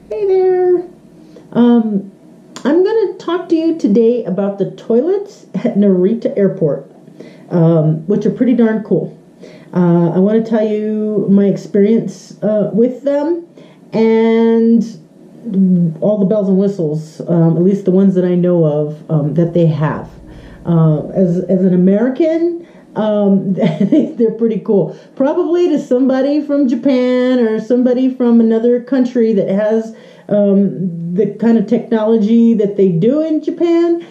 Hey there. I'm going to talk to you today about the toilets at Narita Airport, which are pretty darn cool. I want to tell you my experience with them and all the bells and whistles, at least the ones that I know of, that they have. As an American, they're pretty cool. Probably to somebody from Japan or somebody from another country that has the kind of technology that they do in Japan,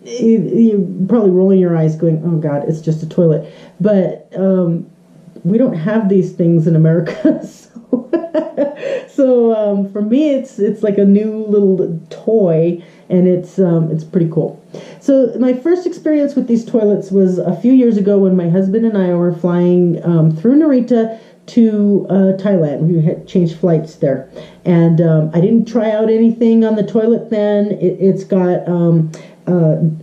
you're probably rolling your eyes going, oh God, it's just a toilet. But we don't have these things in America. So for me, it's like a new little toy, and it's pretty cool. So my first experience with these toilets was a few years ago when my husband and I were flying through Narita to Thailand. We had changed flights there, and I didn't try out anything on the toilet then. It's got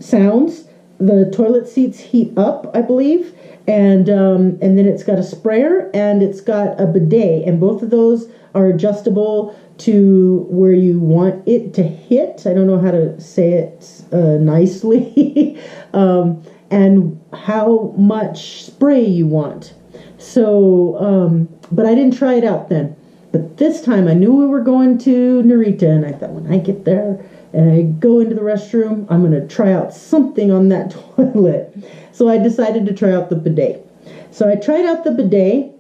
sounds. The toilet seats heat up, I believe, and then it's got a sprayer and it's got a bidet, and both of those are adjustable to where you want it to hit. I don't know how to say it nicely, and how much spray you want. So, but I didn't try it out then. But this time I knew we were going to Narita, and I thought when I get there and I go into the restroom, I'm going to try out something on that toilet. So I decided to try out the bidet. So I tried out the bidet,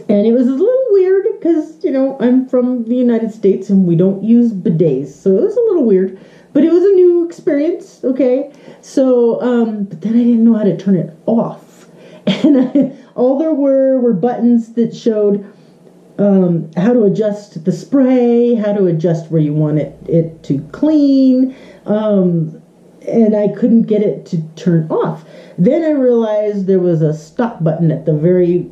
and it was a little weird because, you know, I'm from the United States and we don't use bidets. So it was a little weird, but it was a new experience, okay? So, but then I didn't know how to turn it off. And all there were buttons that showed how to adjust the spray, how to adjust where you want it to clean, and I couldn't get it to turn off. Then I realized there was a stop button at the very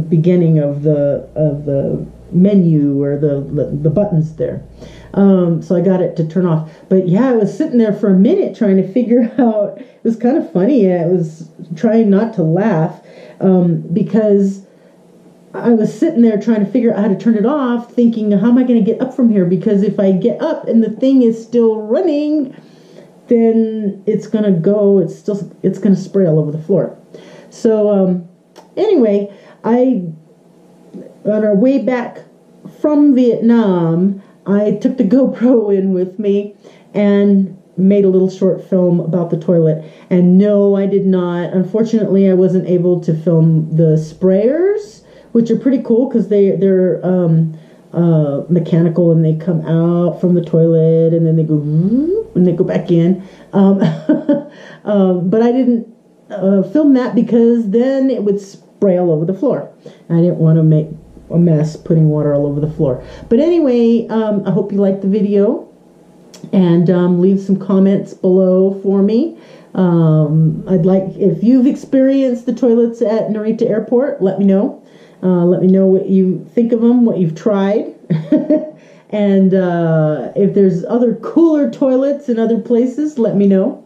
beginning of the menu, or the buttons there. So I got it to turn off. But yeah, I was sitting there for a minute trying to figure out. It was kind of funny. I was trying not to laugh because I was sitting there trying to figure out how to turn it off, thinking, how am I going to get up from here? Because if I get up and the thing is still running, then it's going to go, it's going to spray all over the floor. So anyway, on our way back from Vietnam, I took the GoPro in with me and made a little short film about the toilet. And no, I did not. Unfortunately, I wasn't able to film the sprayers, which are pretty cool because they're mechanical, and they come out from the toilet and then they go and they go back in. But I didn't film that because then it would spray all over the floor. I didn't want to make a mess putting water all over the floor. But anyway, I hope you liked the video, and leave some comments below for me. I'd like, if you've experienced the toilets at Narita Airport, let me know. Let me know what you think of them, what you've tried. And if there's other cooler toilets in other places, let me know.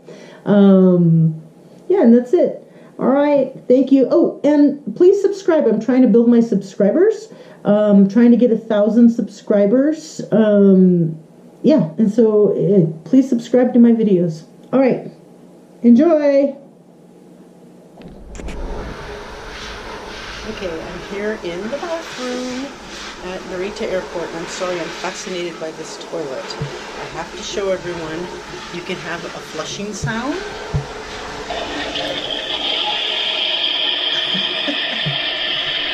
Yeah, and that's it. All right, thank you. Oh, and please subscribe. I'm trying to build my subscribers. Trying to get 1,000 subscribers. Yeah, and so please subscribe to my videos. All right, enjoy. Okay, I'm here in the bathroom at Narita Airport. I'm sorry, I'm fascinated by this toilet. I have to show everyone. You can have a flushing sound.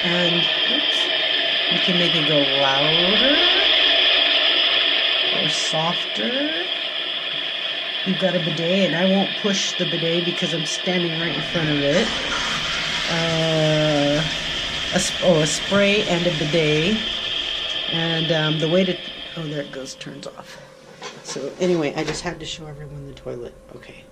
And oops, you can make it go louder or softer. You've got a bidet, and I won't push the bidet because I'm standing right in front of it. A spray and a bidet, and the way to, oh, there it goes, turns off. So anyway, I just had to show everyone the toilet. Okay.